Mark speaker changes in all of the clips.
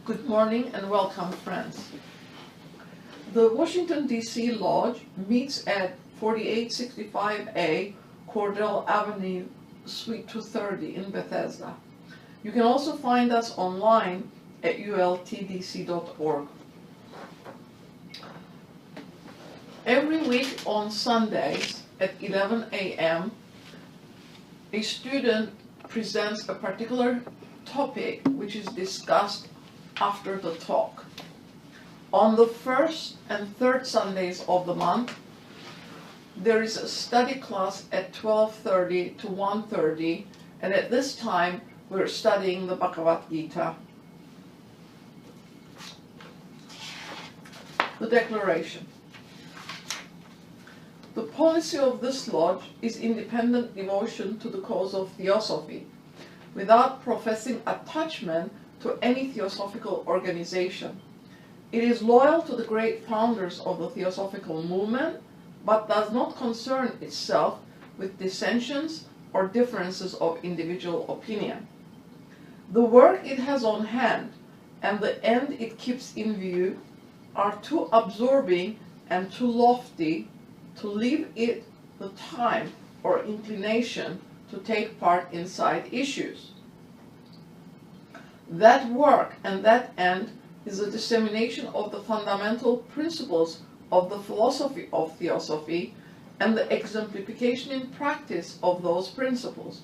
Speaker 1: Good morning and welcome, friends. The Washington, D.C. Lodge meets at 4865A Cordell Avenue, Suite 230 in Bethesda. You can also find us online at ultdc.org. Every week on Sundays at 11 a.m., a student presents a particular topic which is discussed after the talk. On the first and third Sundays of the month, there is a study class at 12:30 to 1:30, and at this time we're studying the Bhagavad Gita. The declaration. The policy of this lodge is independent devotion to the cause of Theosophy, without professing attachment to any theosophical organization. It is loyal to the great founders of the theosophical movement, but does not concern itself with dissensions or differences of individual opinion. The work it has on hand and the end it keeps in view are too absorbing and too lofty to leave it the time or inclination to take part in side issues. That work and that end is the dissemination of the fundamental principles of the philosophy of Theosophy and the exemplification in practice of those principles,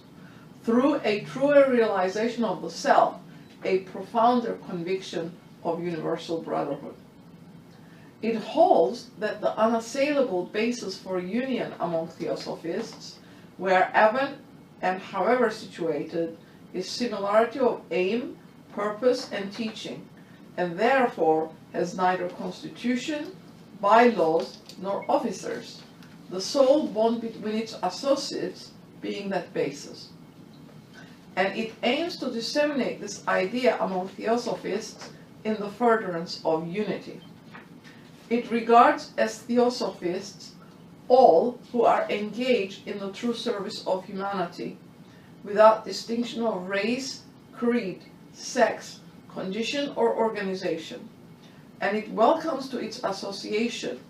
Speaker 1: through a truer realization of the self, a profounder conviction of universal brotherhood. It holds that the unassailable basis for union among Theosophists, wherever and however situated, is similarity of aim, purpose, and teaching, and therefore has neither constitution, bylaws, nor officers, the sole bond between its associates being that basis. And it aims to disseminate this idea among Theosophists in the furtherance of unity. It regards as Theosophists all who are engaged in the true service of humanity, without distinction of race, creed, sex, condition, or organization, and it welcomes to its association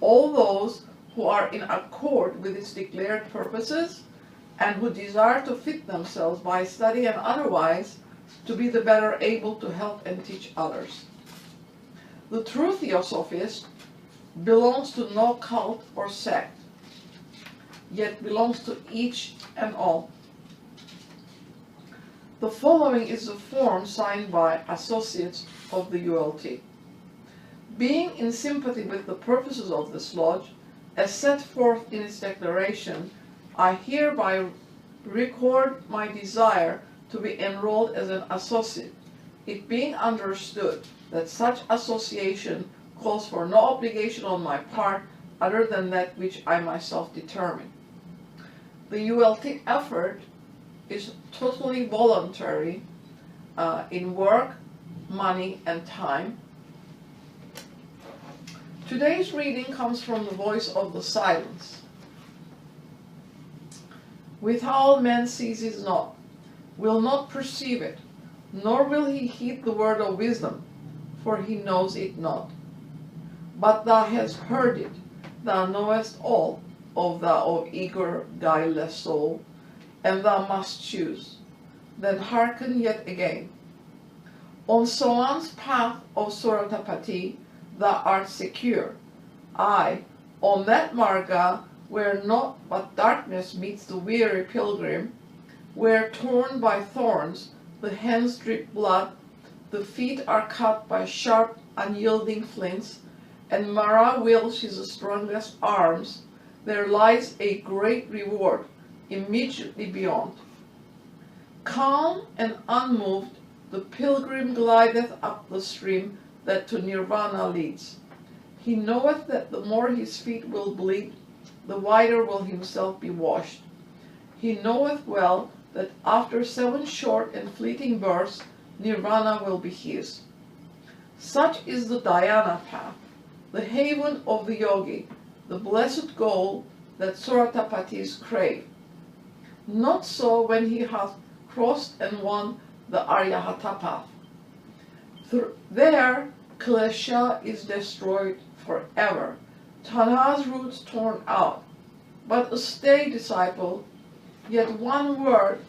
Speaker 1: all those who are in accord with its declared purposes and who desire to fit themselves by study and otherwise to be the better able to help and teach others. The true Theosophist belongs to no cult or sect, yet belongs to each and all. The following is the form signed by associates of the ULT. Being in sympathy with the purposes of this lodge, as set forth in its declaration, I hereby record my desire to be enrolled as an associate, it being understood that such association calls for no obligation on my part other than that which I myself determine. The ULT effort is totally voluntary in work, money, and time. Today's reading comes from the voice of the silence. Withal man seizes not, will not perceive it, nor will he heed the word of wisdom, for he knows it not. But thou hast heard it, thou knowest all, O thou of eager, guileless soul, and thou must choose. Then hearken yet again. On Soan's path of Soratapati thou art secure. Aye, on that marga where naught but darkness meets the weary pilgrim, where torn by thorns the hands drip blood, the feet are cut by sharp unyielding flints, and Mara wields his strongest arms, there lies a great reward immediately beyond. Calm and unmoved, the pilgrim glideth up the stream that to nirvana leads. He knoweth that the more his feet will bleed, the whiter will himself be washed. He knoweth well that after 7 short and fleeting births, nirvana will be his. Such is the dhyana path, the haven of the yogi, the blessed goal that Soratapatis crave. Not so when he hath crossed and won the Aryahata path. There, klesha is destroyed forever, Tanha's roots torn out. But stay, disciple, yet one word,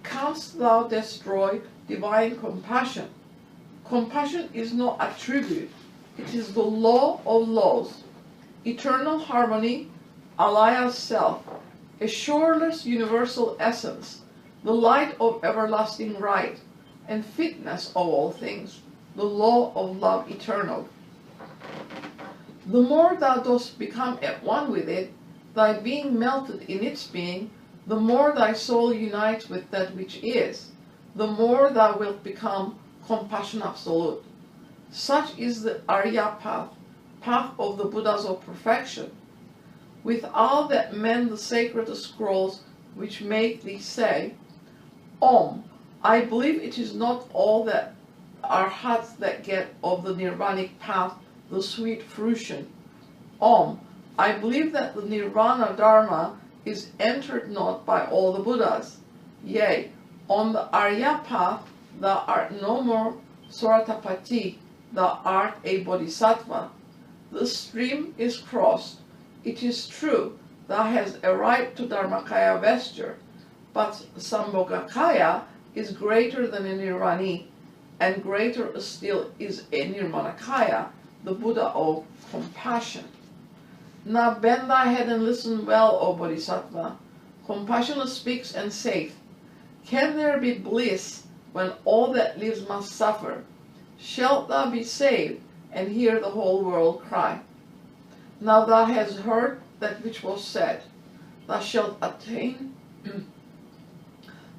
Speaker 1: canst thou destroy divine compassion? Compassion is no attribute, it is the law of laws, eternal harmony, Alaya's self, a shoreless universal essence, the light of everlasting right, and fitness of all things, the law of love eternal. The more thou dost become at one with it, thy being melted in its being, the more thy soul unites with that which is, the more thou wilt become compassion absolute. Such is the Arya path, path of the Buddhas of perfection. With all that mend the sacred scrolls which make thee say, Om, I believe it is not all that arhats that get of the nirvanic path the sweet fruition. Om, I believe that the nirvana dharma is entered not by all the Buddhas. Yea, on the Arya path thou art no more Soratapati, thou art a bodhisattva. The stream is crossed. It is true, thou hast a right to Dharmakaya vesture, but Sambhogakaya is greater than a Nirvani, and greater still is a Nirmanakaya, the Buddha of compassion. Now bend thy head and listen well, O Bodhisattva. Compassion speaks and saith, can there be bliss when all that lives must suffer? Shalt thou be saved and hear the whole world cry? Now thou hast heard that which was said. Thou shalt attain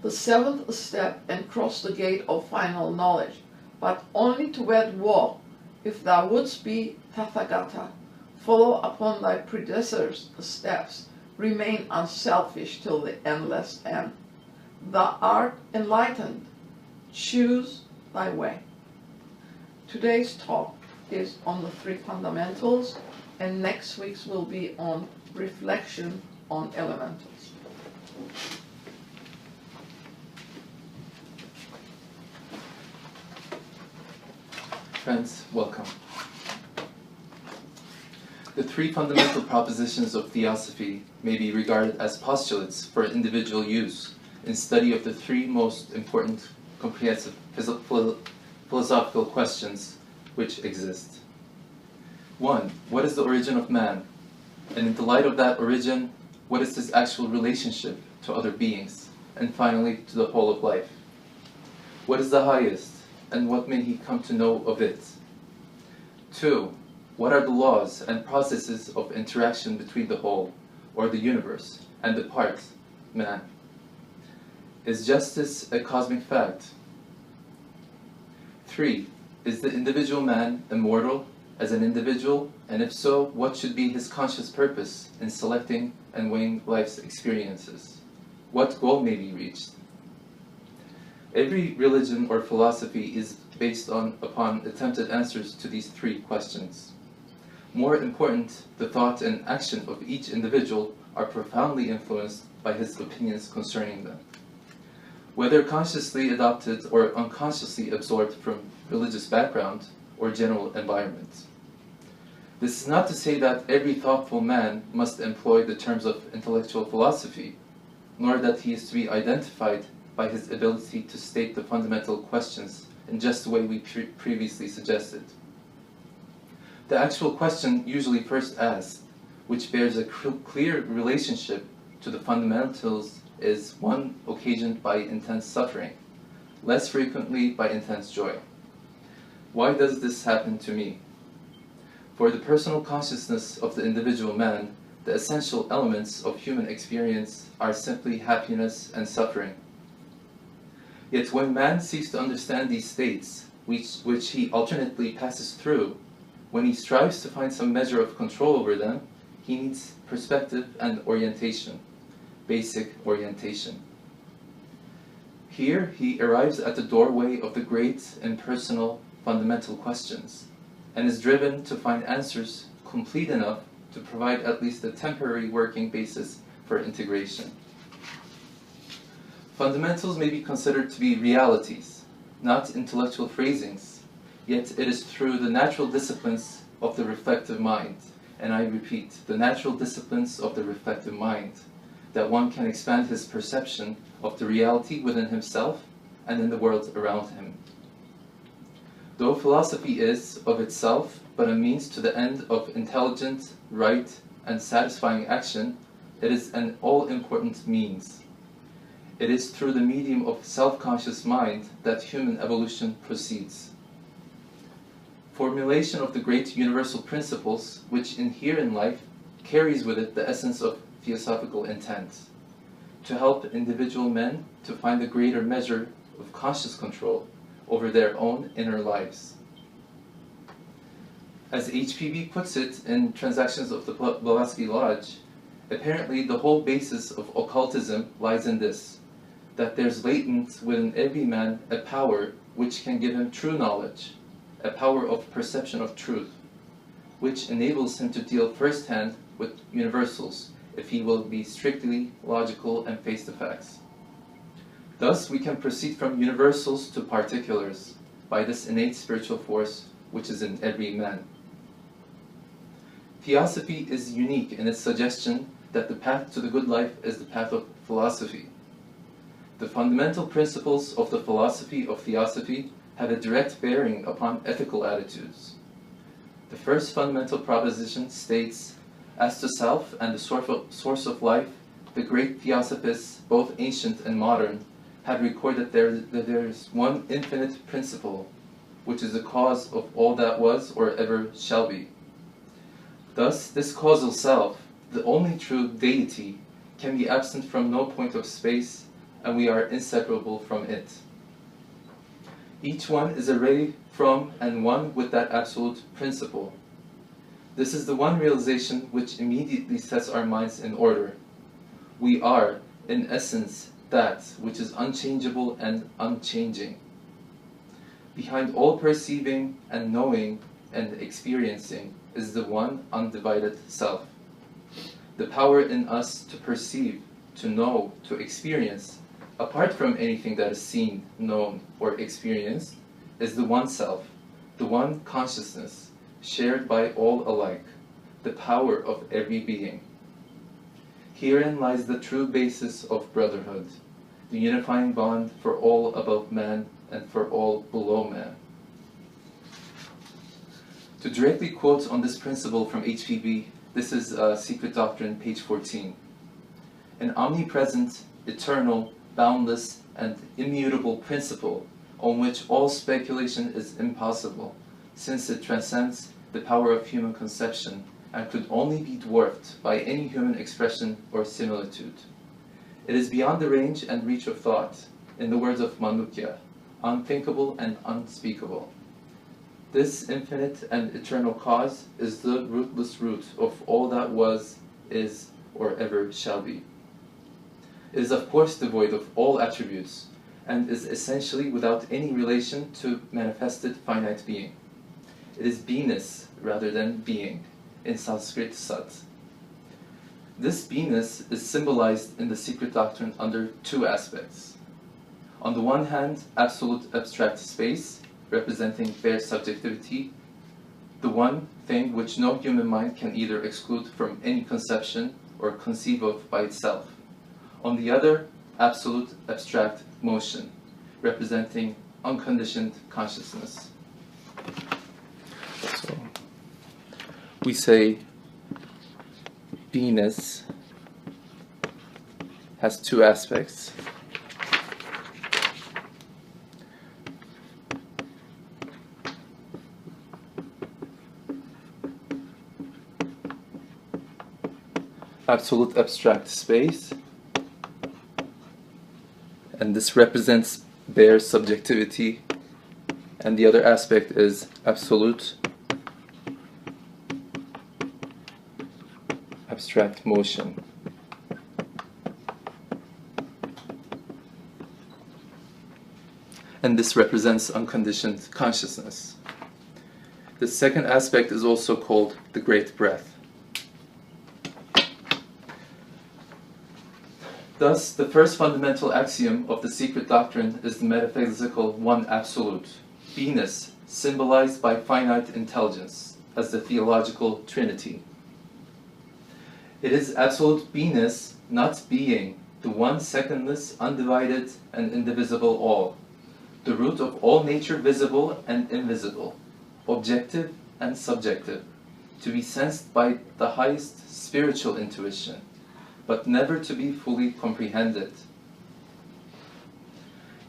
Speaker 1: the seventh step and cross the gate of final knowledge, but only to wed woe, if thou wouldst be Tathagata. Follow upon thy predecessors' steps, remain unselfish till the endless end. Thou art enlightened, choose thy way. Today's talk is on the three fundamentals, and next week's will be on reflection on elementals.
Speaker 2: Friends, welcome. The three fundamental propositions of Theosophy may be regarded as postulates for individual use in study of the three most important comprehensive philosophical questions which exist. 1. What is the origin of man? And in the light of that origin, what is his actual relationship to other beings? And finally, to the whole of life. What is the highest? And what may he come to know of it? 2. What are the laws and processes of interaction between the whole, or the universe, and the part, man? Is justice a cosmic fact? 3. Is the individual man immortal as an individual, and if so, what should be his conscious purpose in selecting and weighing life's experiences? What goal may be reached? Every religion or philosophy is based upon attempted answers to these three questions. More important, the thought and action of each individual are profoundly influenced by his opinions concerning them, whether consciously adopted or unconsciously absorbed from religious background or general environment. This is not to say that every thoughtful man must employ the terms of intellectual philosophy, nor that he is to be identified by his ability to state the fundamental questions in just the way we previously suggested. The actual question usually first asked, which bears a clear relationship to the fundamentals, is one occasioned by intense suffering, less frequently by intense joy. Why does this happen to me? For the personal consciousness of the individual man, the essential elements of human experience are simply happiness and suffering. Yet when man seeks to understand these states, which he alternately passes through, when he strives to find some measure of control over them, he needs perspective and orientation, basic orientation. Here he arrives at the doorway of the great impersonal fundamental questions, and is driven to find answers complete enough to provide at least a temporary working basis for integration. Fundamentals may be considered to be realities, not intellectual phrasings, Yet it is through the natural disciplines of the reflective mind, and I repeat, the natural disciplines of the reflective mind, that one can expand his perception of the reality within himself and in the world around him. Though philosophy is, of itself, but a means to the end of intelligent, right, and satisfying action, it is an all-important means. It is through the medium of self-conscious mind that human evolution proceeds. Formulation of the great universal principles which inhere in life carries with it the essence of theosophical intent, to help individual men to find a greater measure of conscious control over their own inner lives. As HPB puts it in Transactions of the Blavatsky Lodge, apparently the whole basis of occultism lies in this, that there's latent within every man a power which can give him true knowledge, a power of perception of truth, which enables him to deal firsthand with universals if he will be strictly logical and face the facts. Thus we can proceed from universals to particulars by this innate spiritual force which is in every man. Theosophy is unique in its suggestion that the path to the good life is the path of philosophy. The fundamental principles of the philosophy of Theosophy have a direct bearing upon ethical attitudes. The first fundamental proposition states, as to self and the source of life, the great Theosophists, both ancient and modern, have recorded that there is one infinite principle, which is the cause of all that was or ever shall be. Thus, this causal self, the only true deity, can be absent from no point of space, and we are inseparable from it. Each one is a ray from and one with that absolute principle. This is the one realization which immediately sets our minds in order. We are, in essence, that which is unchangeable and unchanging. Behind all perceiving and knowing and experiencing is the one undivided self. The power in us to perceive, to know, to experience, apart from anything that is seen, known, or experienced, is the one self, the one consciousness, shared by all alike, the power of every being. Herein lies the true basis of brotherhood, the unifying bond for all above man and for all below man. To directly quote on this principle from HPB, this is Secret Doctrine, page 14. An omnipresent, eternal, boundless, and immutable principle on which all speculation is impossible, since it transcends the power of human conception and could only be dwarfed by any human expression or similitude. It is beyond the range and reach of thought, in the words of Mandukya, unthinkable and unspeakable. This infinite and eternal cause is the rootless root of all that was, is, or ever shall be. It is of course devoid of all attributes, and is essentially without any relation to manifested finite being. It is Be-ness rather than being, in Sanskrit Sat. This Be-ness is symbolized in the Secret Doctrine under two aspects. On the one hand, absolute abstract space, representing bare subjectivity, the one thing which no human mind can either exclude from any conception or conceive of by itself. On the other, absolute abstract motion, representing unconditioned consciousness. So, we say Be-ness has two aspects. Absolute abstract space, and this represents bare subjectivity, and the other aspect is absolute abstract motion. And this represents unconditioned consciousness. The second aspect is also called the great breath. Thus, the first fundamental axiom of the Secret Doctrine is the metaphysical one absolute. Be-ness symbolized by finite intelligence as the theological trinity. It is absolute be-ness, not being, the one secondless, undivided, and indivisible all, the root of all nature visible and invisible, objective and subjective, to be sensed by the highest spiritual intuition, but never to be fully comprehended.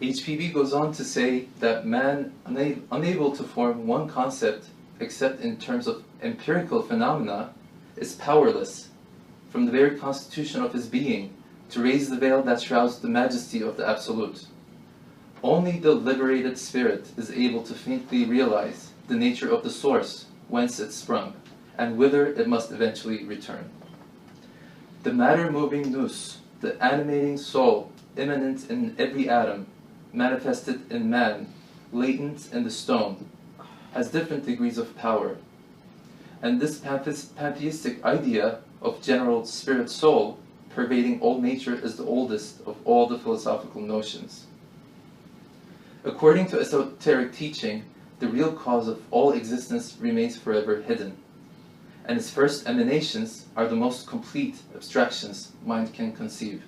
Speaker 2: HPB goes on to say that man, unable to form one concept except in terms of empirical phenomena, is powerless, from the very constitution of his being, to raise the veil that shrouds the majesty of the Absolute. Only the liberated spirit is able to faintly realize the nature of the source whence it sprung, and whither it must eventually return. The matter-moving nous, the animating soul, immanent in every atom, manifested in man, latent in the stone, has different degrees of power. And this pantheistic idea of general spirit-soul pervading all nature is the oldest of all the philosophical notions. According to esoteric teaching, the real cause of all existence remains forever hidden, and its first emanations are the most complete abstractions mind can conceive.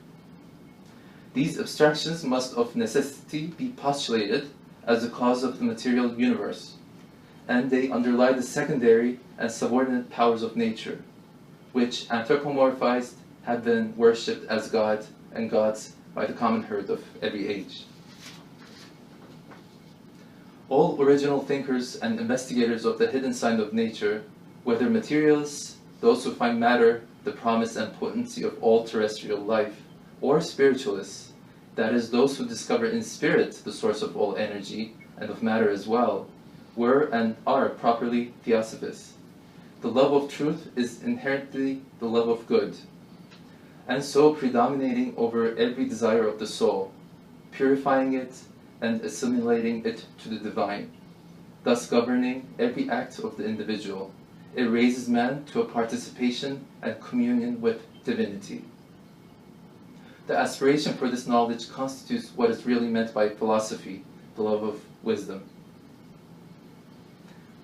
Speaker 2: These abstractions must of necessity be postulated as the cause of the material universe, and they underlie the secondary and subordinate powers of nature, which, anthropomorphized, have been worshipped as God and gods by the common herd of every age. All original thinkers and investigators of the hidden side of nature, whether materialists, those who find matter the promise and potency of all terrestrial life, or spiritualists, that is, those who discover in spirit the source of all energy and of matter as well, were and are properly Theosophists. The love of truth is inherently the love of good, and so predominating over every desire of the soul, purifying it and assimilating it to the divine, thus governing every act of the individual. It raises man to a participation and communion with divinity. The aspiration for this knowledge constitutes what is really meant by philosophy, the love of wisdom.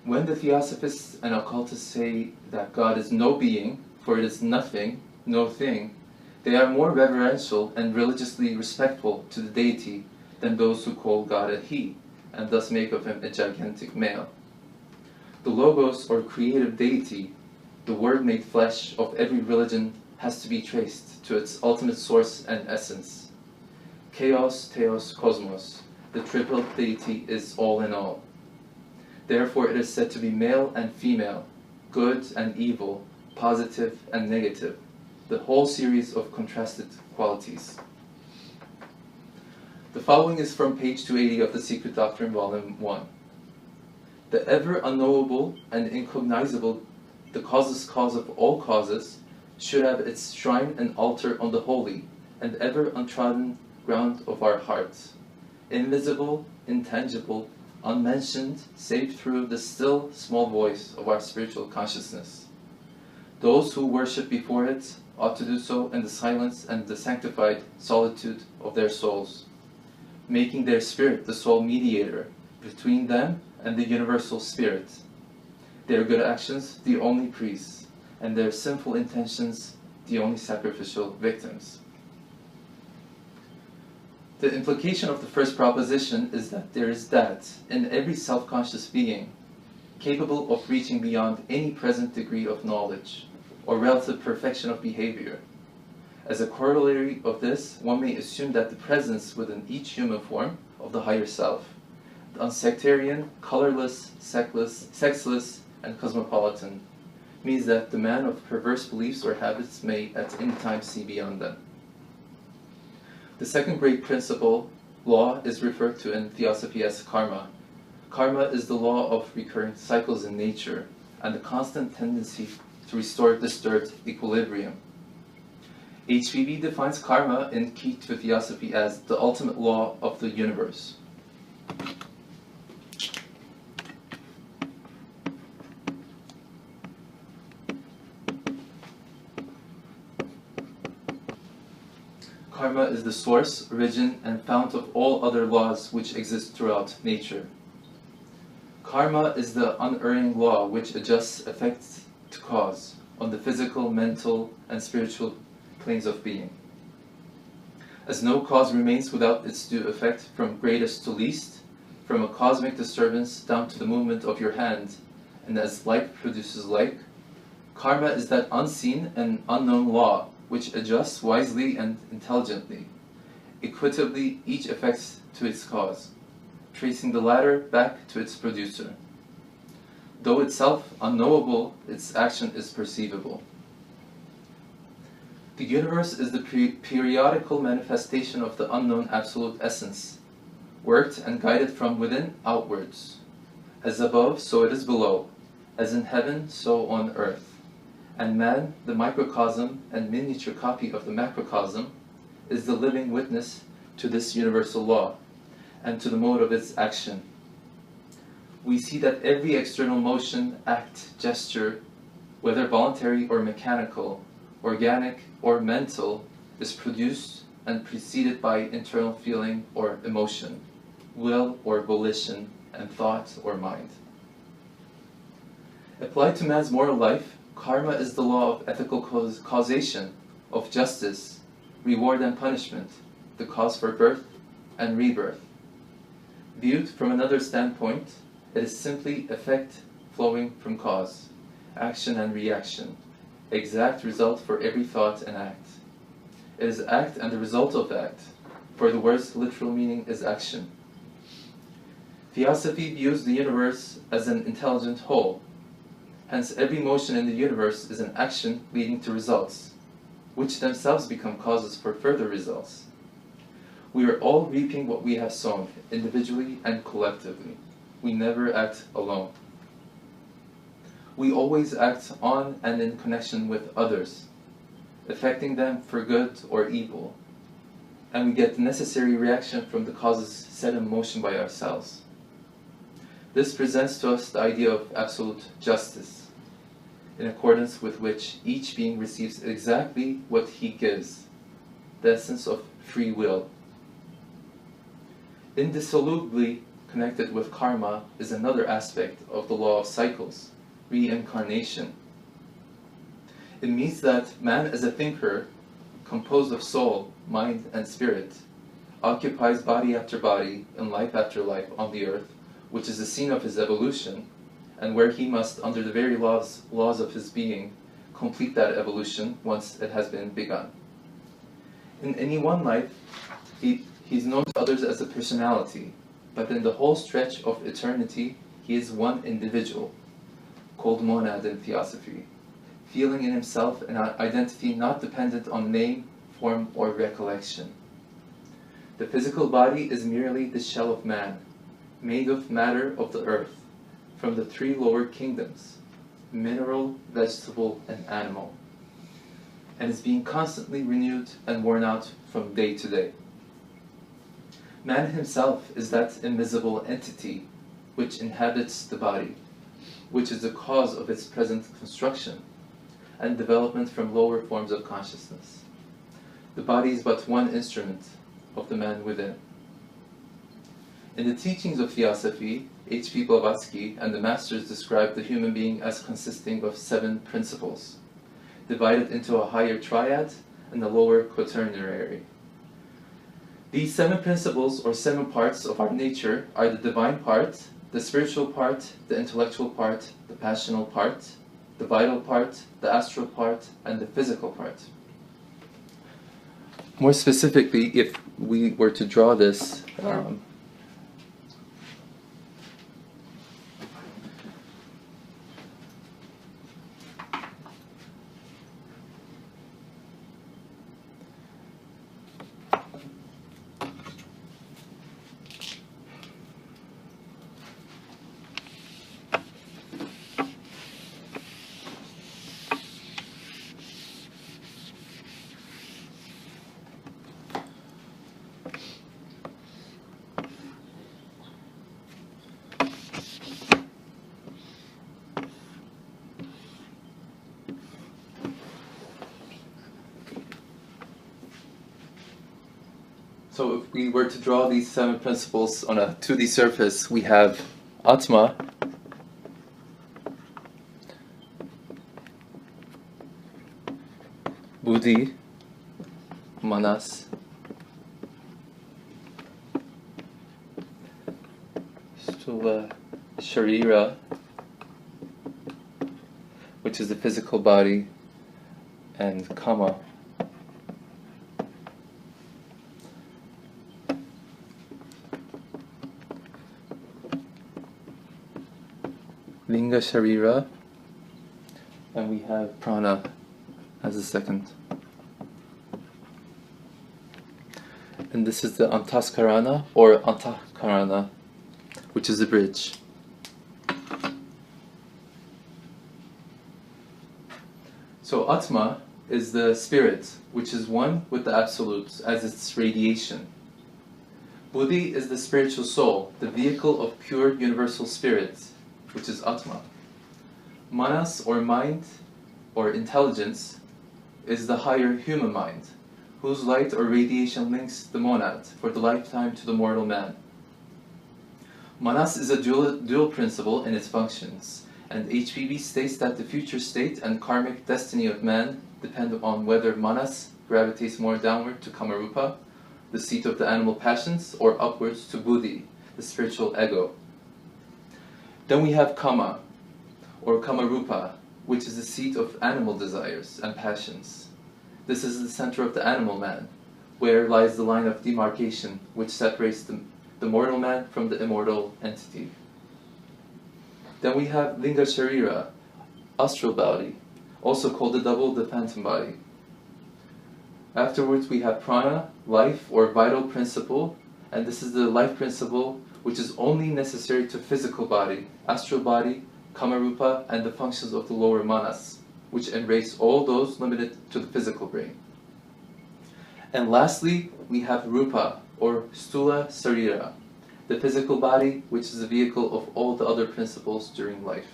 Speaker 2: When the Theosophists and occultists say that God is no being, for it is nothing, no thing, they are more reverential and religiously respectful to the deity than those who call God a he, and thus make of him a gigantic male. The logos, or creative deity, the word made flesh of every religion, has to be traced to its ultimate source and essence. Chaos, Theos, Cosmos, the triple deity is all in all. Therefore it is said to be male and female, good and evil, positive and negative, the whole series of contrasted qualities. The following is from page 280 of The Secret Doctrine, Volume 1. The ever unknowable and incognizable, the causeless cause of all causes, should have its shrine and altar on the holy and ever untrodden ground of our hearts, invisible, intangible, unmentioned, save through the still, small voice of our spiritual consciousness. Those who worship before it ought to do so in the silence and the sanctified solitude of their souls, making their spirit the sole mediator between them and the universal spirit, their good actions the only priests, and their sinful intentions the only sacrificial victims. The implication of the first proposition is that there is that in every self-conscious being, capable of reaching beyond any present degree of knowledge or relative perfection of behavior. As a corollary of this, one may assume that the presence within each human form of the higher self, the unsectarian, colorless, sexless, and cosmopolitan, means that the man of perverse beliefs or habits may at any time see beyond them. The second great principle, law, is referred to in Theosophy as karma. Karma is the law of recurring cycles in nature and the constant tendency to restore disturbed equilibrium. HPB defines karma in Key to Theosophy as the ultimate law of the universe. Karma is the source, origin, and fount of all other laws which exist throughout nature. Karma is the unerring law which adjusts effects to cause on the physical, mental, and spiritual planes of being. As no cause remains without its due effect, from greatest to least, from a cosmic disturbance down to the movement of your hand, and as like produces like, karma is that unseen and unknown law which adjusts wisely and intelligently, equitably each effect to its cause, tracing the latter back to its producer. Though itself unknowable, its action is perceivable. The universe is the periodical manifestation of the unknown absolute essence, worked and guided from within outwards. As above, so it is below. As in heaven, so on earth. And man, the microcosm and miniature copy of the macrocosm, is the living witness to this universal law and to the mode of its action. We see that every external motion, act, gesture, whether voluntary or mechanical, organic or mental, is produced and preceded by internal feeling or emotion, will or volition, and thought or mind. Applied to man's moral life, karma is the law of ethical causation, of justice, reward and punishment, the cause for birth and rebirth. Viewed from another standpoint, it is simply effect flowing from cause, action and reaction, exact result for every thought and act. It is act and the result of act, for the word's literal meaning is action. Theosophy views the universe as an intelligent whole. Hence, every motion in the universe is an action leading to results, which themselves become causes for further results. We are all reaping what we have sown, individually and collectively. We never act alone. We always act on and in connection with others, affecting them for good or evil, and we get the necessary reaction from the causes set in motion by ourselves. This presents to us the idea of absolute justice, in accordance with which each being receives exactly what he gives, the essence of free will. Indissolubly connected with karma is another aspect of the law of cycles, reincarnation. It means that man as a thinker, composed of soul, mind, and spirit, occupies body after body and life after life on the earth, which is the scene of his evolution, and where he must, under the very laws of his being, complete that evolution once it has been begun. In any one life, he's known to others as a personality, but in the whole stretch of eternity, he is one individual, called monad in Theosophy, feeling in himself an identity not dependent on name, form, or recollection. The physical body is merely the shell of man, made of matter of the earth, from the three lower kingdoms, mineral, vegetable, and animal, and is being constantly renewed and worn out from day to day. Man himself is that invisible entity which inhabits the body, which is the cause of its present construction and development from lower forms of consciousness. The body is but one instrument of the man within. In the teachings of Theosophy, H.P. Blavatsky and the masters describe the human being as consisting of 7 principles, divided into a higher triad and a lower quaternary. These 7 principles, or 7 parts of our nature, are the divine part, the spiritual part, the intellectual part, the passional part, the vital part, the astral part, and the physical part. More specifically, if we were to draw this, so if we were to draw these 7 principles on a 2D surface, we have Atma, Buddhi, Manas, Stula, Sharira, which is the physical body, and Kama. Linga Sharira, and we have Prana as the second. And this is the Antaskarana or Antakarana, which is the bridge. So Atma is the spirit, which is one with the Absolute as its radiation. Buddhi is the spiritual soul, the vehicle of pure universal spirit, which is Atma. Manas, or mind, or intelligence, is the higher human mind, whose light or radiation links the monad for the lifetime to the mortal man. Manas is a dual principle in its functions, and HPB states that the future state and karmic destiny of man depend upon whether Manas gravitates more downward to Kamarupa, the seat of the animal passions, or upwards to Buddhi, the spiritual ego. Then we have Kama, or Kamarupa, which is the seat of animal desires and passions. This is the center of the animal man, where lies the line of demarcation which separates the mortal man from the immortal entity. Then we have Linga Sharira, astral body, also called the double, the phantom body. Afterwards we have Prana, life or vital principle, and this is the life principle which is only necessary to physical body, astral body, Kamarupa, and the functions of the lower manas, which embrace all those limited to the physical brain. And lastly, we have Rupa, or Stula Sarira, the physical body, which is the vehicle of all the other principles during life.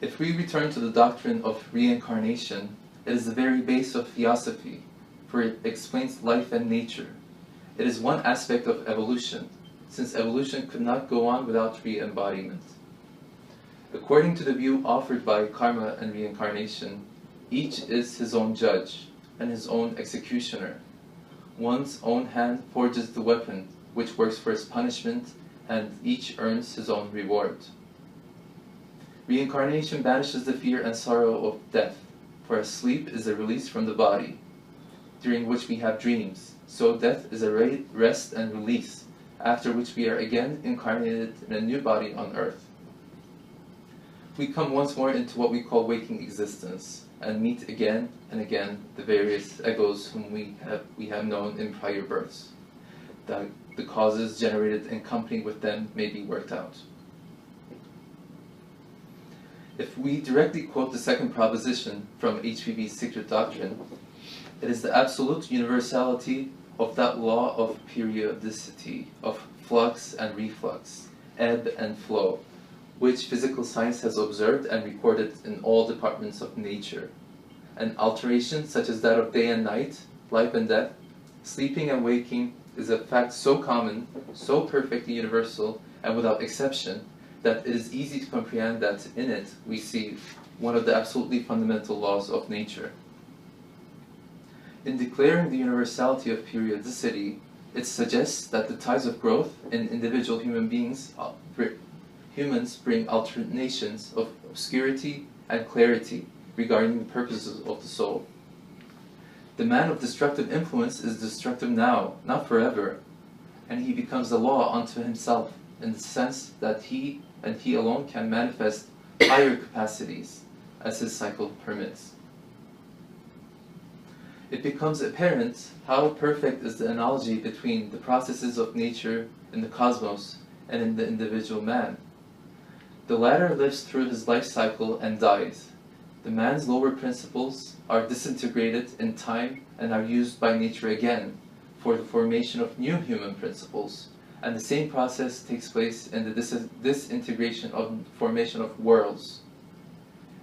Speaker 2: If we return to the doctrine of reincarnation, it is the very base of Theosophy, for it explains life and nature. It is one aspect of evolution, since evolution could not go on without re-embodiment. According to the view offered by karma and reincarnation, each is his own judge and his own executioner. One's own hand forges the weapon which works for his punishment, and each earns his own reward. Reincarnation banishes the fear and sorrow of death, for as sleep is a release from the body, during which we have dreams, so death is a rest and release, after which we are again incarnated in a new body on earth. We come once more into what we call waking existence, and meet again and again the various egos whom we have known in prior births. The causes generated in company with them may be worked out. If we directly quote the second proposition from HPB's secret doctrine, it is the absolute universality of that law of periodicity, of flux and reflux, ebb and flow, which physical science has observed and recorded in all departments of nature. An alteration such as that of day and night, life and death, sleeping and waking is a fact so common, so perfectly universal, and without exception, that it is easy to comprehend that in it we see one of the absolutely fundamental laws of nature. In declaring the universality of periodicity, it suggests that the tides of growth in individual human beings, humans bring alternations of obscurity and clarity regarding the purposes of the soul. The man of destructive influence is destructive now, not forever, and he becomes a law unto himself in the sense that he and he alone can manifest higher capacities as his cycle permits. It becomes apparent how perfect is the analogy between the processes of nature in the cosmos and in the individual man. The latter lives through his life cycle and dies. The man's lower principles are disintegrated in time and are used by nature again for the formation of new human principles, and the same process takes place in the disintegration of formation of worlds.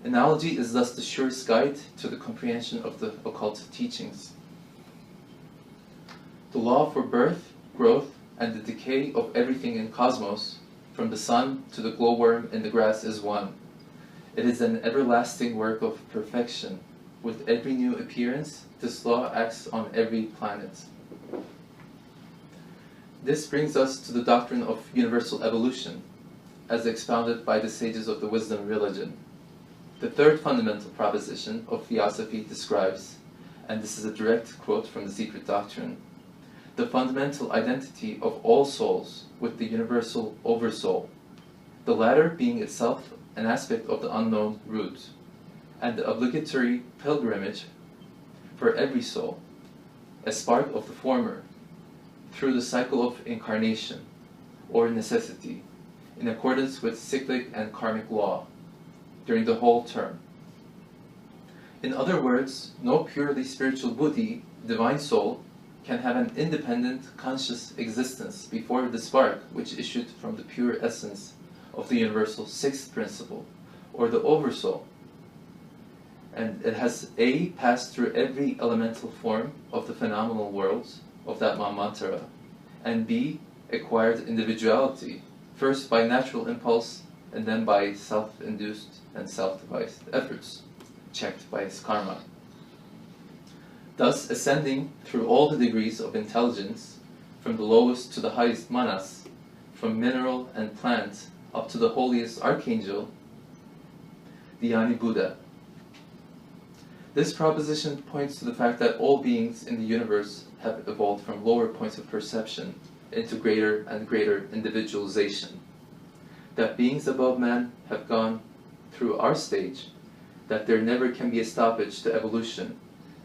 Speaker 2: Analogy is thus the surest guide to the comprehension of the occult teachings. The law for birth, growth, and the decay of everything in cosmos, from the sun to the glowworm in the grass, is one. It is an everlasting work of perfection. With every new appearance, this law acts on every planet. This brings us to the doctrine of universal evolution, as expounded by the sages of the wisdom religion. The third fundamental proposition of Theosophy describes, and this is a direct quote from the Secret Doctrine, the fundamental identity of all souls with the universal Oversoul, the latter being itself an aspect of the unknown root, and the obligatory pilgrimage for every soul, a spark of the former, through the cycle of incarnation, or necessity, in accordance with cyclic and karmic law, during the whole term. In other words, no purely spiritual buddhi, divine soul, can have an independent, conscious existence before the spark which issued from the pure essence of the universal sixth principle, or the Oversoul. And it has A, passed through every elemental form of the phenomenal worlds of that Manvantara, and B, acquired individuality, first by natural impulse and then by self-induced and self-devised efforts, checked by his karma. Thus, ascending through all the degrees of intelligence, from the lowest to the highest manas, from mineral and plant up to the holiest archangel, the Dhyani Buddha. This proposition points to the fact that all beings in the universe have evolved from lower points of perception into greater and greater individualization. That beings above man have gone through our stage, that there never can be a stoppage to evolution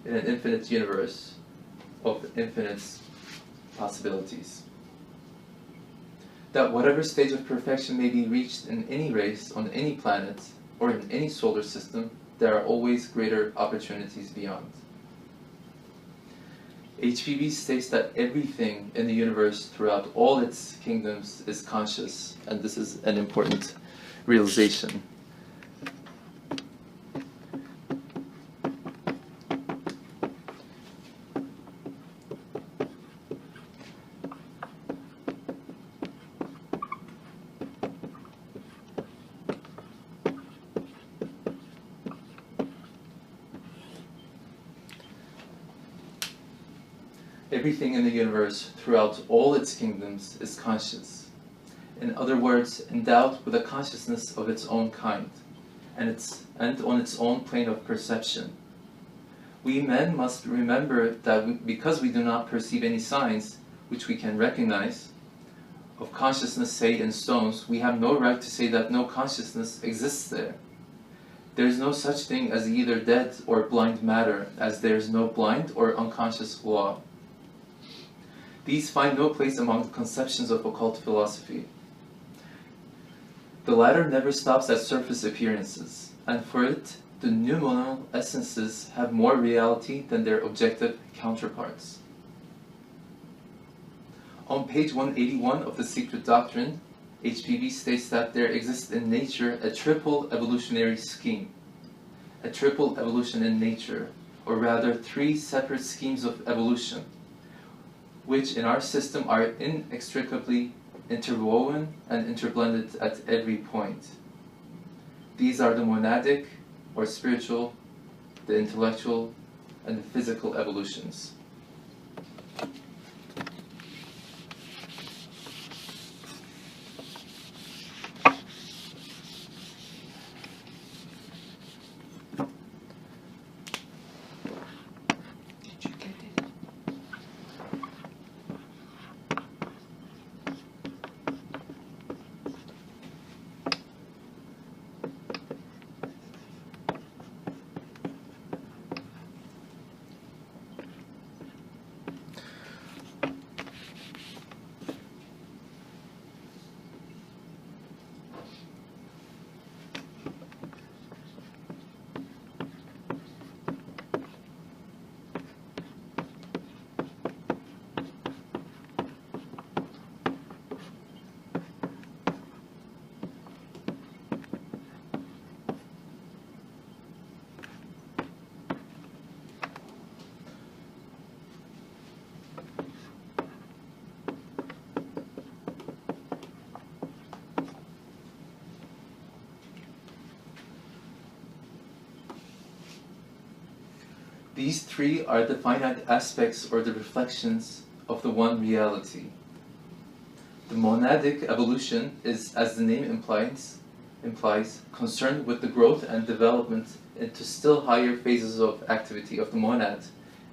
Speaker 2: in an infinite universe of infinite possibilities. That whatever stage of perfection may be reached in any race, on any planet, or in any solar system, there are always greater opportunities beyond. HPB states that everything in the universe throughout all its kingdoms is conscious, and this is an important realization. Everything in the universe throughout all its kingdoms is conscious. In other words, endowed with a consciousness of its own kind, and on its own plane of perception. We men must remember that because we do not perceive any signs which we can recognize of consciousness, say in stones, we have no right to say that no consciousness exists there. There is no such thing as either dead or blind matter, as there is no blind or unconscious law. These find no place among the conceptions of occult philosophy. The latter never stops at surface appearances, and for it, the noumenal essences have more reality than their objective counterparts. On page 181 of the Secret Doctrine, HPB states that there exists in nature a triple evolutionary scheme. A triple evolution in nature, or rather 3 separate schemes of evolution, which in our system are inextricably interwoven and interblended at every point. These are the monadic, or spiritual, the intellectual, and the physical evolutions. These three are the finite aspects or the reflections of the one reality. The monadic evolution is, as the name implies, concerned with the growth and development into still higher phases of activity of the monad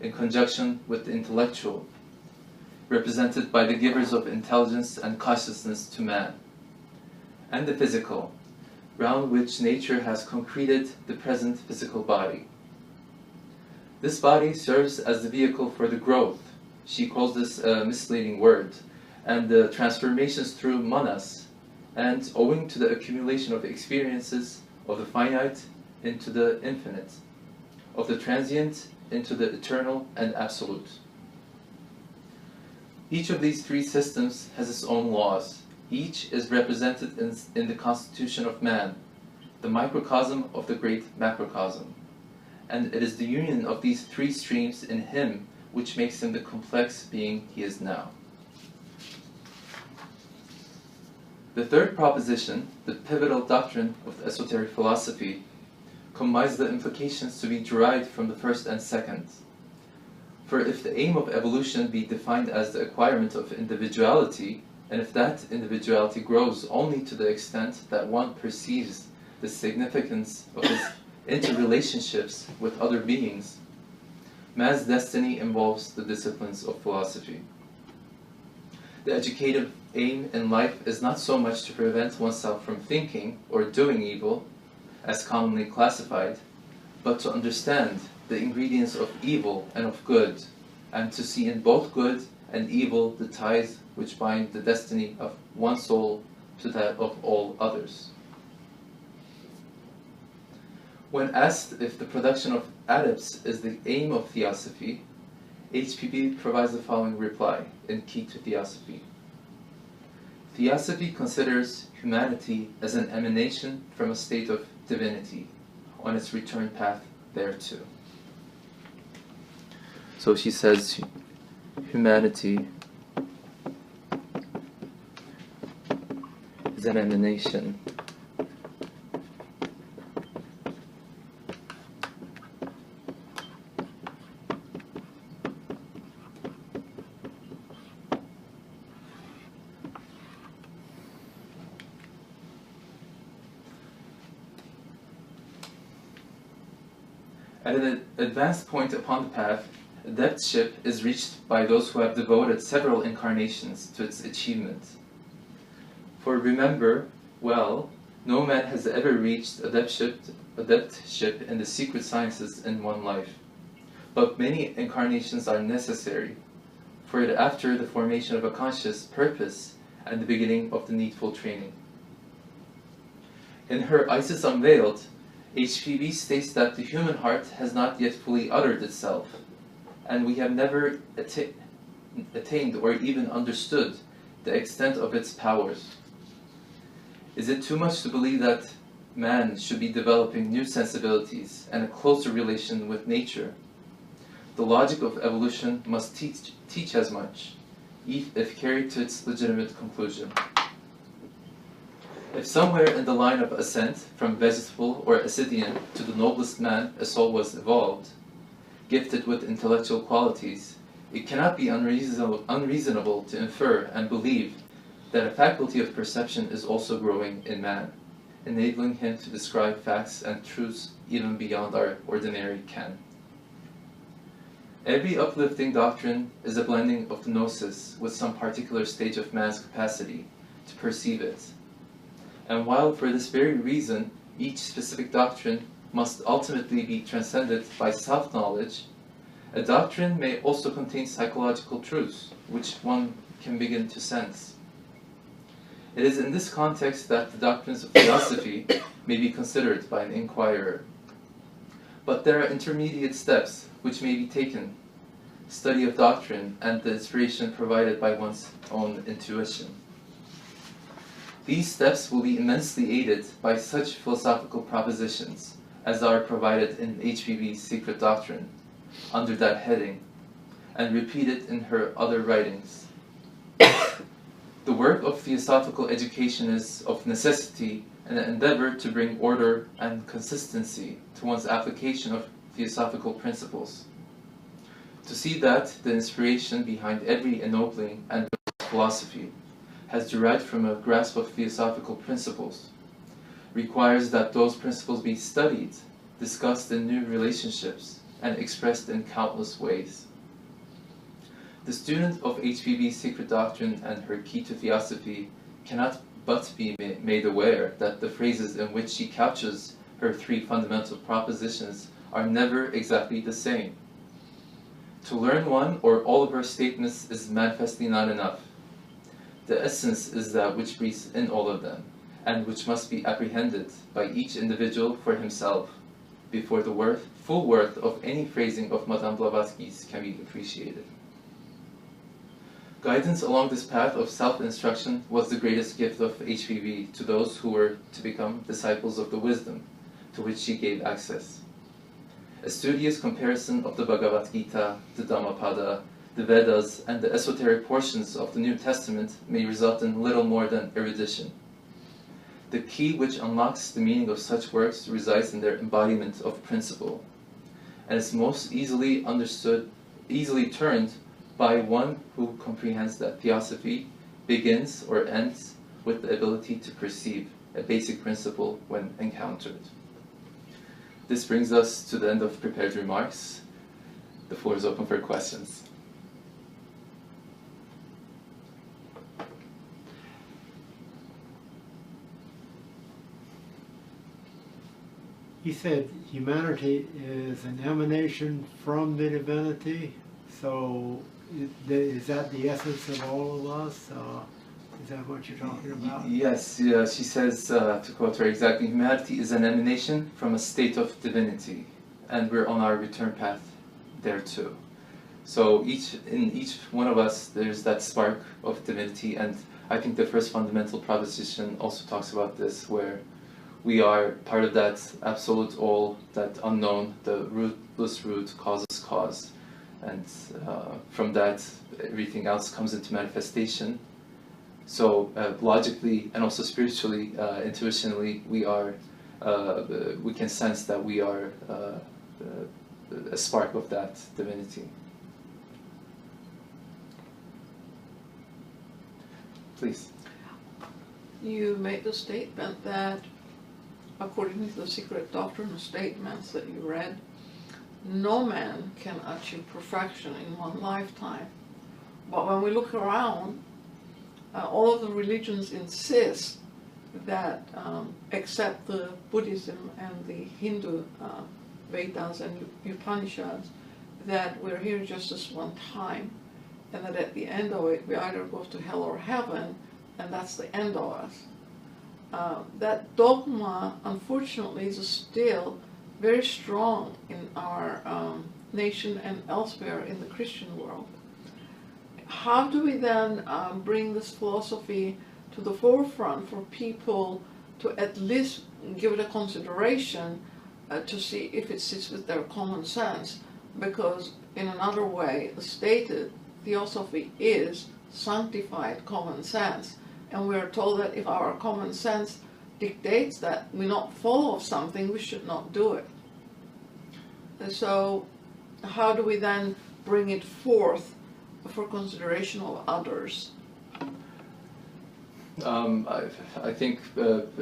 Speaker 2: in conjunction with the intellectual, represented by the givers of intelligence and consciousness to man, and the physical, round which nature has concreted the present physical body. This body serves as the vehicle for the growth. She calls this a misleading word, and the transformations through manas, and owing to the accumulation of experiences of the finite into the infinite, of the transient into the eternal and absolute. Each of these three systems has its own laws. Each is represented in the constitution of man, the microcosm of the great macrocosm. And it is the union of these three streams in him which makes him the complex being he is now. The third proposition, the pivotal doctrine of the esoteric philosophy, combines the implications to be derived from the first and second. For if the aim of evolution be defined as the acquirement of individuality, and if that individuality grows only to the extent that one perceives the significance of his interrelationships with other beings, man's destiny involves the disciplines of philosophy. The educative aim in life is not so much to prevent oneself from thinking or doing evil, as commonly classified, but to understand the ingredients of evil and of good, and to see in both good and evil the ties which bind the destiny of one soul to that of all others. When asked if the production of adepts is the aim of Theosophy, HPB provides the following reply in Key to Theosophy. Theosophy considers humanity as an emanation from a state of divinity on its return path thereto. So she says humanity is an emanation At an advanced point upon the path, adeptship is reached by those who have devoted several incarnations to its achievement. For remember, well, no man has ever reached adeptship in the secret sciences in one life, but many incarnations are necessary for it after the formation of a conscious purpose and the beginning of the needful training. In her Isis Unveiled, HPB states that the human heart has not yet fully uttered itself, and we have never attained or even understood the extent of its powers. Is it too much to believe that man should be developing new sensibilities and a closer relation with nature? The logic of evolution must teach as much, if carried to its legitimate conclusion. If somewhere in the line of ascent from vegetable or Ascidian to the noblest man a soul was evolved, gifted with intellectual qualities, it cannot be unreasonable to infer and believe that a faculty of perception is also growing in man, enabling him to describe facts and truths even beyond our ordinary ken. Every uplifting doctrine is a blending of the gnosis with some particular stage of man's capacity to perceive it. And while for this very reason each specific doctrine must ultimately be transcended by self-knowledge, a doctrine may also contain psychological truths, which one can begin to sense. It is in this context that the doctrines of Theosophy may be considered by an inquirer. But there are intermediate steps which may be taken: study of doctrine and the inspiration provided by one's own intuition. These steps will be immensely aided by such philosophical propositions as are provided in HPB's Secret Doctrine, under that heading, and repeated in her other writings. The work of theosophical education is, of necessity, an endeavor to bring order and consistency to one's application of theosophical principles, To see that the inspiration behind every ennobling and philosophy has derived from a grasp of theosophical principles requires that those principles be studied, discussed in new relationships, and expressed in countless ways. The student of HPB's Secret Doctrine and her Key to Theosophy cannot but be made aware that the phrases in which she couches her three fundamental propositions are never exactly the same. To learn one or all of her statements is manifestly not enough. The essence is that which breathes in all of them, and which must be apprehended by each individual for himself, before the full worth of any phrasing of Madame Blavatsky's can be appreciated. Guidance along this path of self-instruction was the greatest gift of HPB to those who were to become disciples of the wisdom to which she gave access. A studious comparison of the Bhagavad Gita, the Dhammapada, the Vedas, and the esoteric portions of the New Testament may result in little more than erudition. The key which unlocks the meaning of such works resides in their embodiment of principle, and is most easily understood, easily turned by one who comprehends that Theosophy begins or ends with the ability to perceive a basic principle when encountered. This brings us to the end of prepared remarks. The floor is open for questions.
Speaker 3: He said humanity is an emanation from the divinity, so is that the essence of all of us? Is that what you're talking about?
Speaker 2: Yes, she says, to quote her exactly, humanity is an emanation from a state of divinity, and we're on our return path there too. So in each one of us, there's that spark of divinity, and I think the first fundamental proposition also talks about this, where we are part of that absolute all, that unknown, the rootless root, causeless cause. And from that, everything else comes into manifestation. So logically and also spiritually, intuitionally, we can sense that we are a spark of that divinity. Please.
Speaker 1: You made the statement that, according to the Secret Doctrine statements that you read, no man can achieve perfection in one lifetime. But when we look around, all of the religions insist that, except the Buddhism and the Hindu Vedas and Upanishads, that we're here just this one time, and that at the end of it we either go to hell or heaven, and that's the end of us. That dogma, unfortunately, is still very strong in our nation and elsewhere in the Christian world. How do we then bring this philosophy to the forefront for people to at least give it a consideration to see if it sits with their common sense? Because in another way stated, Theosophy is sanctified common sense, and we are told that if our common sense dictates that we not follow something, we should not do it. And so how do we then bring it forth for consideration of others?
Speaker 2: I think,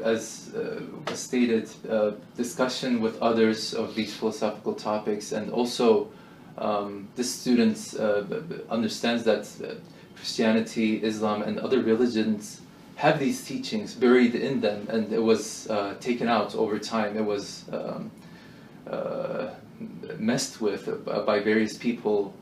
Speaker 2: as was stated, discussion with others of these philosophical topics, and also this student understands that Christianity, Islam, and other religions have these teachings buried in them, and it was taken out over time. It was messed with by various people.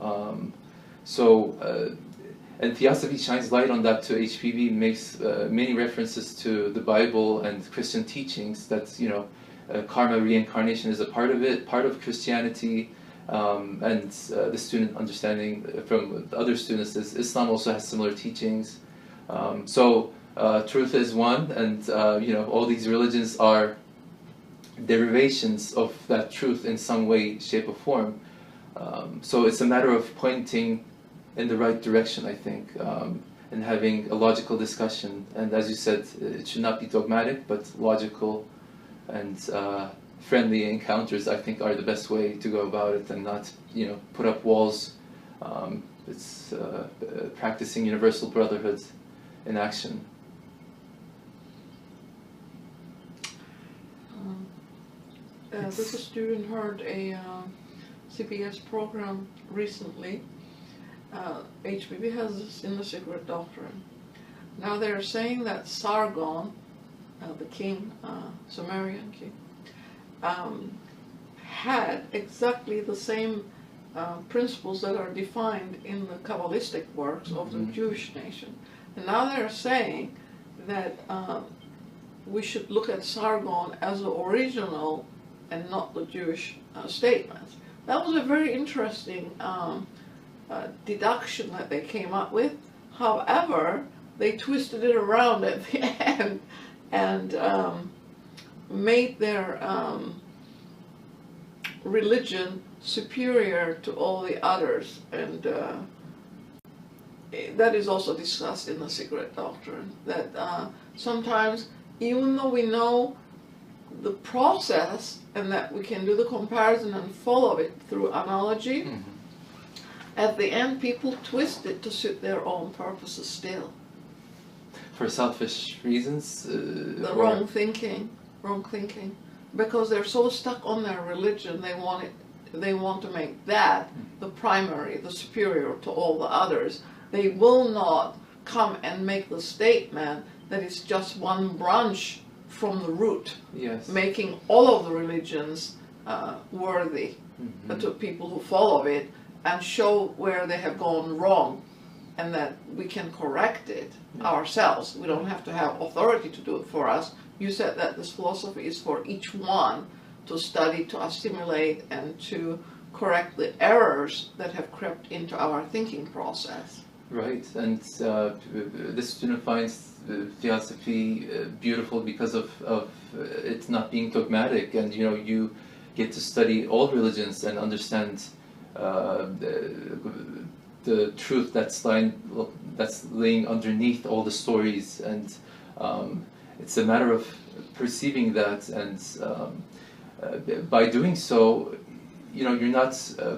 Speaker 2: And Theosophy shines light on that too. HPB makes many references to the Bible and Christian teachings that, karma, reincarnation is a part of it, part of Christianity. And the student understanding from the other students is Islam also has similar teachings. Truth is one, and all these religions are derivations of that truth in some way, shape, or form. So it's a matter of pointing in the right direction, I think, and having a logical discussion. And as you said, it should not be dogmatic, but logical and friendly encounters, I think, are the best way to go about it, and not, put up walls It's practicing universal brotherhood in action.
Speaker 1: This student heard a CBS program recently. HBB has this in the Secret Doctrine. Now they're saying that Sargon, the king, Sumerian king, had exactly the same principles that are defined in the Kabbalistic works of the Jewish nation. And now they're saying that we should look at Sargon as the original and not the Jewish statements. That was a very interesting deduction that they came up with. However, they twisted it around at the end and made their religion superior to all the others, and that is also discussed in the Secret Doctrine, that sometimes, even though we know the process and that we can do the comparison and follow it through analogy, at the end people twist it to suit their own purposes still.
Speaker 2: For selfish reasons?
Speaker 1: Wrong thinking, because they're so stuck on their religion, they want to make that the primary, the superior to all the others. They will not come and make the statement that it's just one branch from the root, making all of the religions worthy to people who follow it, and show where they have gone wrong, and that we can correct it ourselves. We don't have to have authority to do it for us. You said that this philosophy is for each one to study, to assimilate, and to correct the errors that have crept into our thinking process.
Speaker 2: Right, and this student finds Theosophy beautiful because of it not being dogmatic, and you get to study all religions and understand the truth that's laying underneath all the stories, and it's a matter of perceiving that, and by doing so, you're not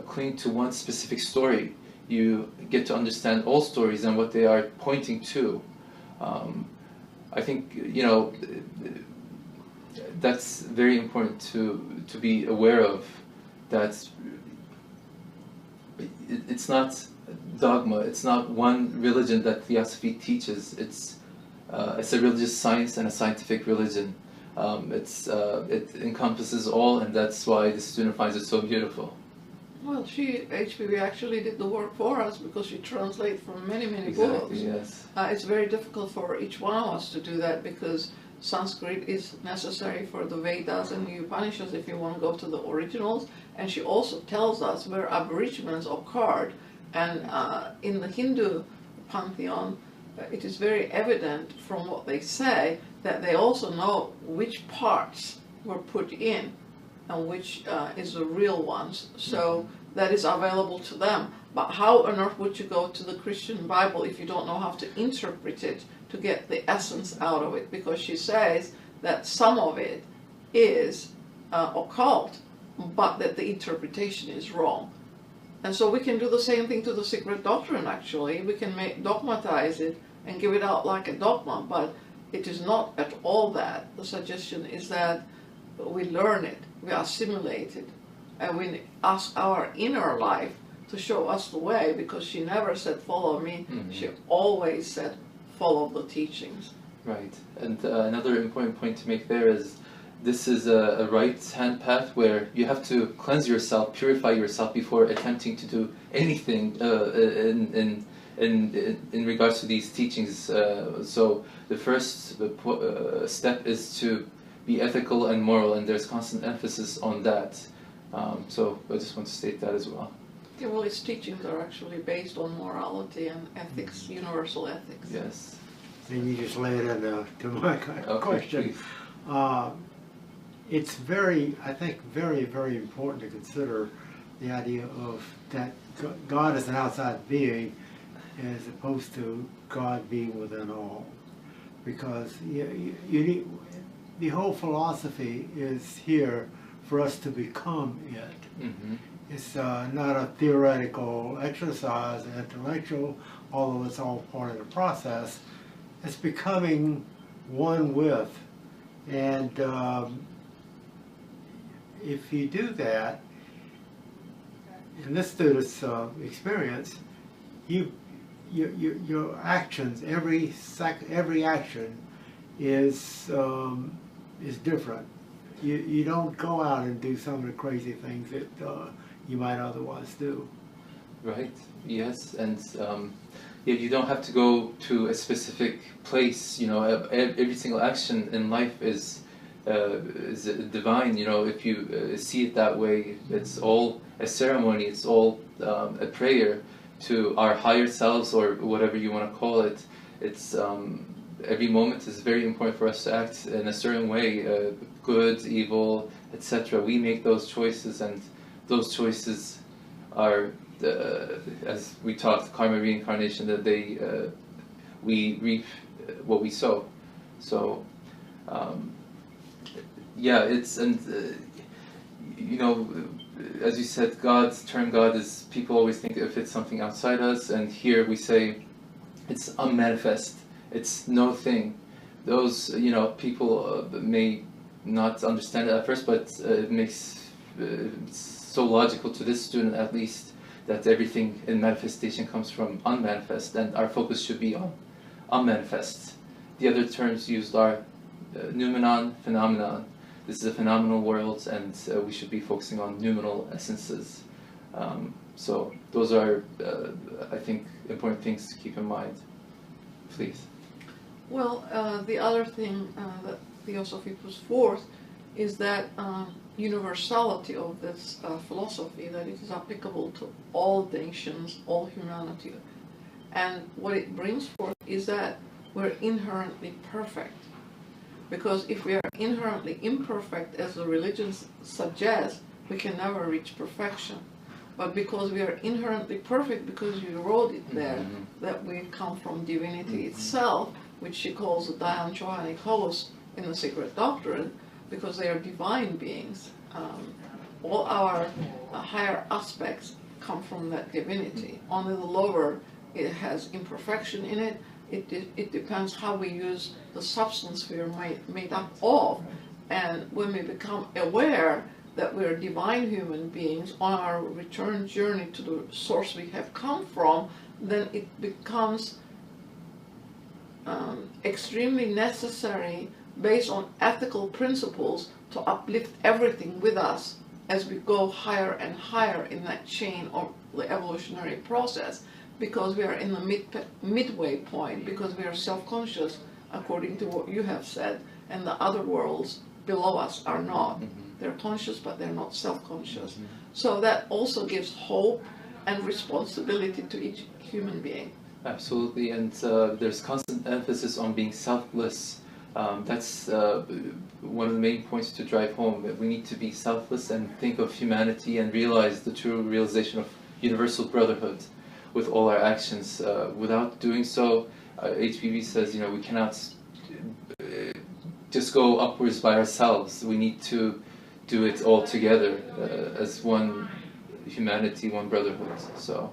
Speaker 2: clinging to one specific story. You get to understand all stories and what they are pointing to. I think that's very important to be aware of. That it's not dogma. It's not one religion that Theosophy teaches. It's a religious science and a scientific religion. It encompasses all, and that's why the student finds it so beautiful.
Speaker 1: Well, HBB actually did the work for us, because she translates from many books.
Speaker 2: Yes.
Speaker 1: It's very difficult for each one of us to do that, because Sanskrit is necessary for the Vedas and the Upanishads if you want to go to the originals. And she also tells us where abridgments occurred. And in the Hindu pantheon, it is very evident from what they say that they also know which parts were put in and which is the real ones. So that is available to them. But how on earth would you go to the Christian Bible if you don't know how to interpret it to get the essence out of it? Because she says that some of it is occult, but that the interpretation is wrong. And so we can do the same thing to the Secret Doctrine, actually. We can dogmatize it and give it out like a dogma, but it is not at all that. The suggestion is that we learn it, we assimilate it, and we ask our inner life to show us the way, because she never said, follow me. She always said, follow the teachings.
Speaker 2: Right, and another important point to make there is this is a right-hand path where you have to cleanse yourself, purify yourself before attempting to do anything in regards to these teachings. So the first step is to be ethical and moral, and there's constant emphasis on that. So I just want to state that as well.
Speaker 1: Yeah, well, its teachings are actually based on morality and ethics, universal ethics.
Speaker 2: Yes.
Speaker 3: And you just laid into to my question. It's I think very important to consider the idea of that God is an outside being as opposed to God being within all. Because you need, the whole philosophy is here for us to become it. It's not a theoretical exercise, intellectual, although it's all part of the process. It's becoming one with. And if you do that, in this student's experience, your actions, every action is different. You don't go out and do some of the crazy things that you might otherwise do.
Speaker 2: Right. Yes, and yeah, you don't have to go to a specific place. You know, every single action in life is divine. You know, if you see it that way, it's all a ceremony. It's all a prayer to our higher selves, or whatever you want to call it. It's every moment is very important for us to act in a certain way, good, evil, etc. We make those choices, and those choices are, as we talked, karma, reincarnation, that we reap what we sow. So, yeah, it's, and you know, as you said, term God is, people always think if it's something outside us, and here we say it's unmanifest, it's no thing. Those, you know, people may not understand it at first, but it makes it's so logical to this student, at least, that everything in manifestation comes from unmanifest, and our focus should be on unmanifest. The other terms used are noumenon, phenomenon. This is a phenomenal world, and we should be focusing on noumenal essences. So those are, I think, important things to keep in mind. Please.
Speaker 1: Well, the other thing that Theosophy puts forth is that universality of this philosophy, that it is applicable to all nations, all humanity. And what it brings forth is that we're inherently perfect. Because if we are inherently imperfect, as the religions suggest, we can never reach perfection. But because we are inherently perfect, because you wrote it there, that we come from divinity itself, which she calls the Dian-Chohanic host in the Secret Doctrine, because they are divine beings. All our higher aspects come from that divinity. Only the lower, it has imperfection in it. It depends how we use the substance we are made up of. And when we become aware that we are divine human beings on our return journey to the source we have come from, then it becomes extremely necessary, based on ethical principles, to uplift everything with us as we go higher and higher in that chain of the evolutionary process, because we are in the midway point, because we are self-conscious, according to what you have said, and the other worlds below us are not. They're conscious, but they're not self-conscious. So that also gives hope and responsibility to each human being.
Speaker 2: Absolutely, and there's constant emphasis on being selfless. That's one of the main points to drive home. That we need to be selfless and think of humanity and realize the true realization of universal brotherhood with all our actions. Without doing so, HPV says, you know, we cannot just go upwards by ourselves. We need to do it all together as one humanity, one brotherhood. So.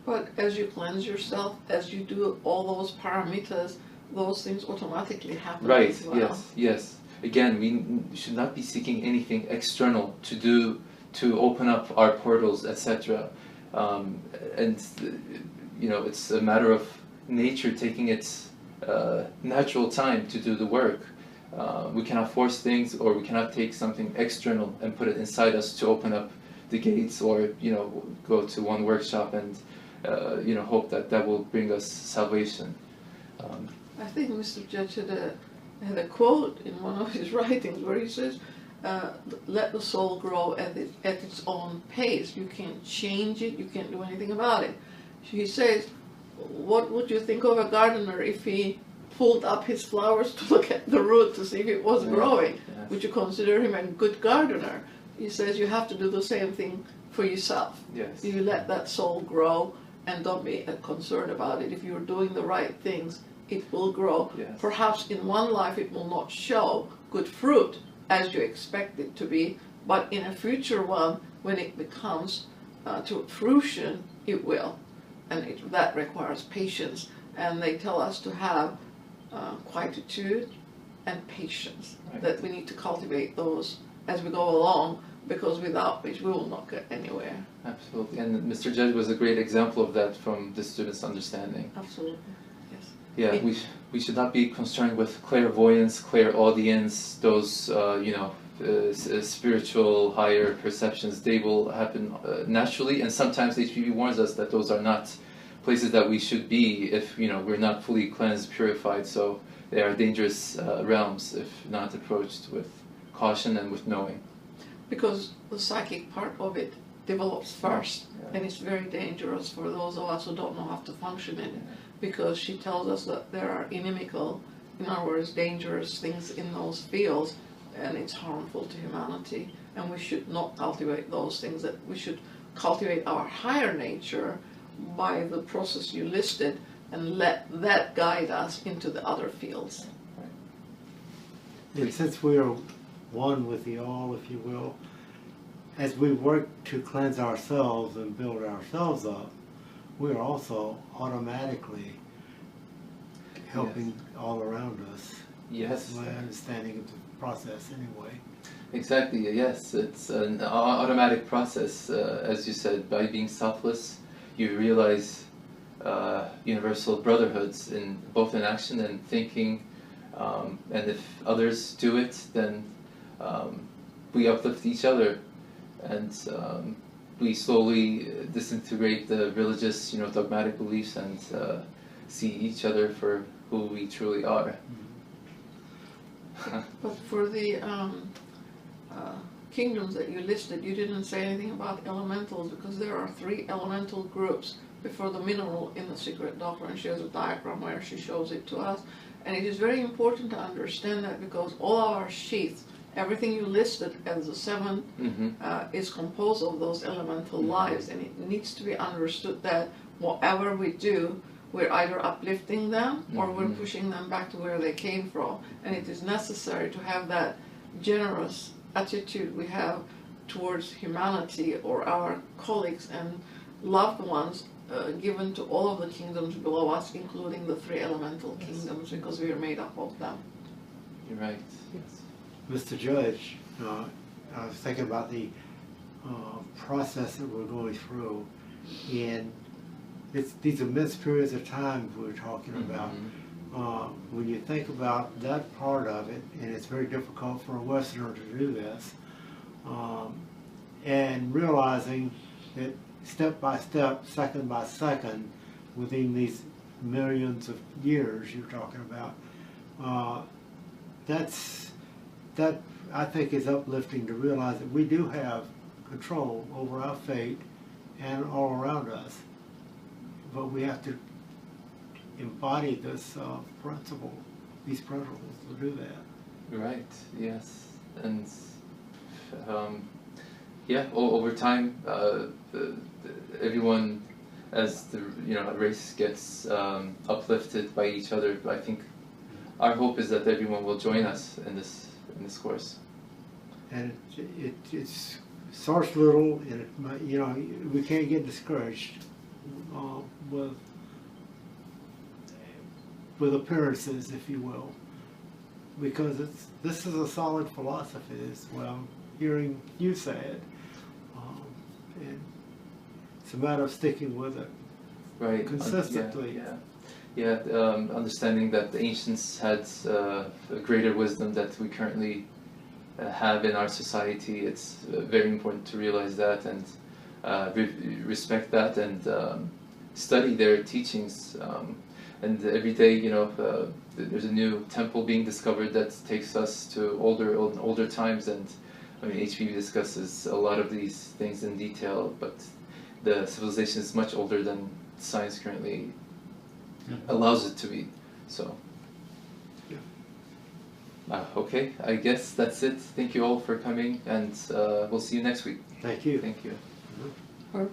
Speaker 1: But as you cleanse yourself, as you do all those paramitas, those things automatically happen.
Speaker 2: Right,
Speaker 1: as well.
Speaker 2: yes, yes. Again, we should not be seeking anything external to open up our portals, etc. And, you know, it's a matter of nature taking its natural time to do the work. We cannot force things, or we cannot take something external and put it inside us to open up the gates, or, you know, go to one workshop and you know, hope that that will bring us salvation.
Speaker 1: I think Mr. Judge had a quote in one of his writings where he says, let the soul grow at its own pace. You can't change it, you can't do anything about it. He says, what would you think of a gardener if he pulled up his flowers to look at the root to see if it was growing?
Speaker 2: Yes.
Speaker 1: Would you consider him a good gardener? He says you have to do the same thing for yourself.
Speaker 2: Yes.
Speaker 1: You let that soul grow and don't be concerned about it. If you're doing the right things, it will grow.
Speaker 2: Yes.
Speaker 1: Perhaps in one life it will not show good fruit as you expect it to be, but in a future one, when it becomes to fruition, it will. And that requires patience. And they tell us to have quietude and patience,
Speaker 2: Right.
Speaker 1: that we need to cultivate those as we go along, because without which we will not get anywhere.
Speaker 2: Absolutely. And Mr. Judge was a great example of that from the students' understanding.
Speaker 1: Absolutely, yes.
Speaker 2: Yeah, we should not be concerned with clairvoyance, clairaudience, those spiritual higher perceptions. They will happen naturally, and sometimes HPV warns us that those are not places that we should be if we're not fully cleansed, purified. So they are dangerous realms if not approached with caution and with knowing.
Speaker 1: Because the psychic part of it develops first,
Speaker 2: Yeah.
Speaker 1: and it's very dangerous for those of us who don't know how to function in it, because she tells us that there are inimical, in other words, dangerous things in those fields, and it's harmful to humanity, and we should not cultivate those things. That we should cultivate our higher nature by the process you listed, and let that guide us into the other fields.
Speaker 3: And since we are one with the all, if you will, as we work to cleanse ourselves and build ourselves up, we are also automatically helping all around us.
Speaker 2: Yes.
Speaker 3: That's my understanding of the process anyway.
Speaker 2: Exactly, yes. It's an automatic process. As you said, by being selfless, you realize universal brotherhoods in both in action and thinking. And if others do it, then we uplift each other, and we slowly disintegrate the religious, dogmatic beliefs, and see each other for who we truly are.
Speaker 1: But for the kingdoms that you listed, you didn't say anything about elementals, because there are 3 elemental groups before the mineral in the secret doctrine. She has a diagram where she shows it to us. And it is very important to understand that, because all our sheaths, everything you listed as the 7, is composed of those elemental lives. And it needs to be understood that whatever we do, we're either uplifting them or we're pushing them back to where they came from. And it is necessary to have that generous attitude we have towards humanity or our colleagues and loved ones, given to all of the kingdoms below us, including the 3 elemental kingdoms, because we are made up of them.
Speaker 2: You're right. Yes.
Speaker 3: Mr. Judge, I was thinking about the process that we're going through, and it's these immense periods of time we're talking about. When you think about that part of it, and it's very difficult for a Westerner to do this, and realizing that step by step, second by second, within these millions of years you're talking about, that I think is uplifting to realize that we do have control over our fate and all around us, but we have to embody this principle, these principles to do that.
Speaker 2: Right. Yes. And over time, everyone, as the race gets uplifted by each other, I think our hope is that everyone will join us in this course.
Speaker 3: And it starts little, and it might, we can't get discouraged with appearances, if you will, because this is a solid philosophy, as well. Hearing you say it, and it's a matter of sticking with it,
Speaker 2: right,
Speaker 3: consistently.
Speaker 2: Understanding that the ancients had a greater wisdom that we currently have in our society. It's very important to realize that and respect that and study their teachings. And every day, there's a new temple being discovered that takes us to older times. And I mean, HPV discusses a lot of these things in detail, but the civilization is much older than science currently allows it to be. So, okay, I guess that's it. Thank you all for coming, and we'll see you next week.
Speaker 3: Thank you.
Speaker 2: Thank you.
Speaker 1: Or